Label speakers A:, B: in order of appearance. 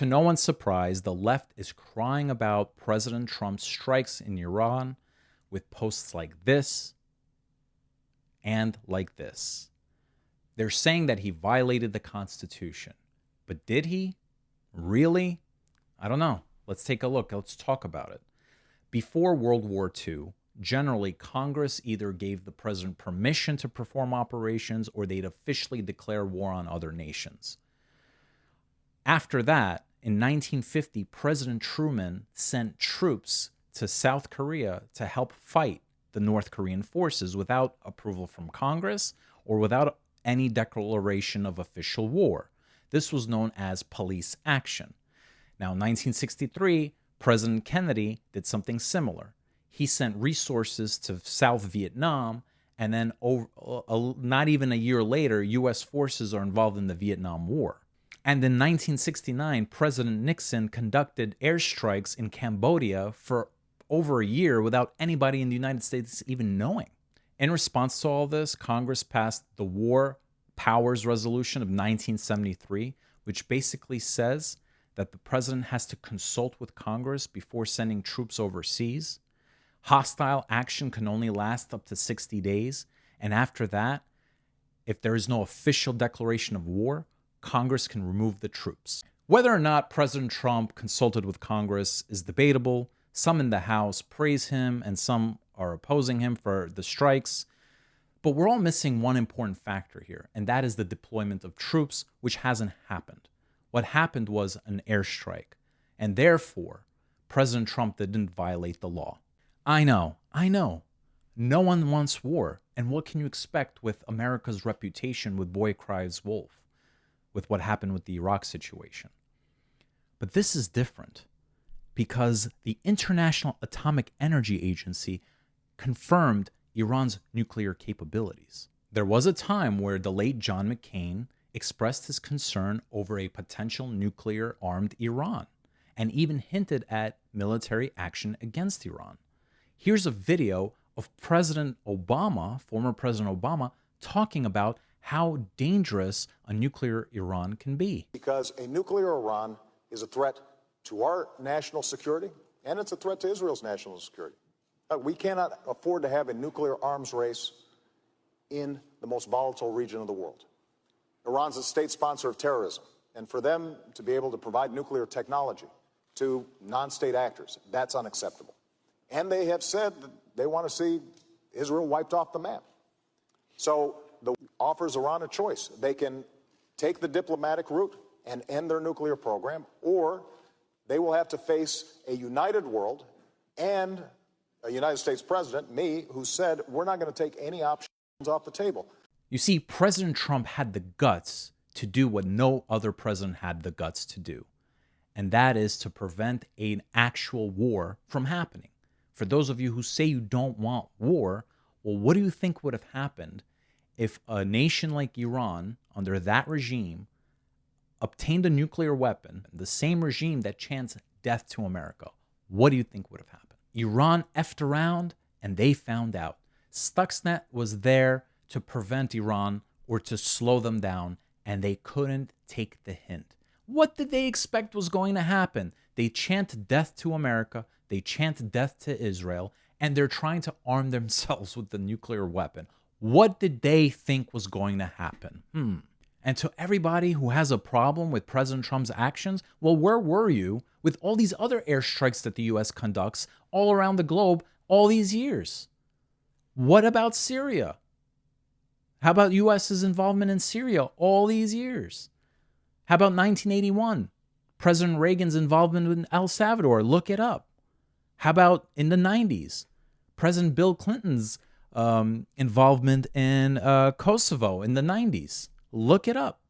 A: To no one's surprise, the left is crying about President Trump's strikes in Iran with posts like this and like this. They're saying that he violated the Constitution. But did he? Really? I don't know. Let's take a look. Let's talk about it. Before World War II, generally, Congress either gave the president permission to perform operations or they'd officially declare war on other nations. After that, in 1950, President Truman sent troops to South Korea to help fight the North Korean forces without approval from Congress or without any declaration of official war. This was known as police action. Now, in 1963, President Kennedy did something similar. He sent resources to South Vietnam, and then not even a year later, U.S. forces are involved in the Vietnam War. And in 1969, President Nixon conducted airstrikes in Cambodia for over a year without anybody in the United States even knowing. In response to all this, Congress passed the War Powers Resolution of 1973, which basically says that the president has to consult with Congress before sending troops overseas. Hostile action can only last up to 60 days, and after that, if there is no official declaration of war, Congress can remove the troops. Whether or not President Trump consulted with Congress is debatable. Some in the House praise him and some are opposing him for the strikes. But we're all missing one important factor here, and that is the deployment of troops, which hasn't happened. What happened was an airstrike, and therefore, President Trump didn't violate the law. I know. No one wants war, and what can you expect with America's reputation with boy cries wolf, with what happened with the Iraq situation? But this is different because the International Atomic Energy Agency confirmed Iran's nuclear capabilities. There was a time where the late John McCain expressed his concern over a potential nuclear-armed Iran and even hinted at military action against Iran. Here's a video of President Obama, former President Obama, talking about how dangerous a nuclear Iran can be.
B: Because a nuclear Iran is a threat to our national security, and it's a threat to Israel's national security. We cannot afford to have a nuclear arms race in the most volatile region of the world. Iran's a state sponsor of terrorism, and for them to be able to provide nuclear technology to non-state actors, that's unacceptable. And they have said that they want to see Israel wiped off the map. So the offers Iran a choice. They can take the diplomatic route and end their nuclear program, or they will have to face a united world and a United States president, me, who said we're not going to take any options off the table.
A: You see, President Trump had the guts to do what no other president had the guts to do, and that is to prevent an actual war from happening. For those of you who say you don't want war, well, what do you think would have happened if a nation like Iran, under that regime, obtained a nuclear weapon, the same regime that chants death to America? What do you think would have happened? Iran effed around, and they found out. Stuxnet was there to prevent Iran or to slow them down, and they couldn't take the hint. What did they expect was going to happen? They chant death to America, they chant death to Israel, and they're trying to arm themselves with the nuclear weapon. What did they think was going to happen? And to everybody who has a problem with President Trump's actions, well, where were you with all these other airstrikes that the U.S. conducts all around the globe all these years? What about Syria? How about U.S.'s involvement in Syria all these years? How about 1981? President Reagan's involvement in El Salvador, look it up. How about in the 90s? President Bill Clinton's involvement in Kosovo in the 90s. Look it up.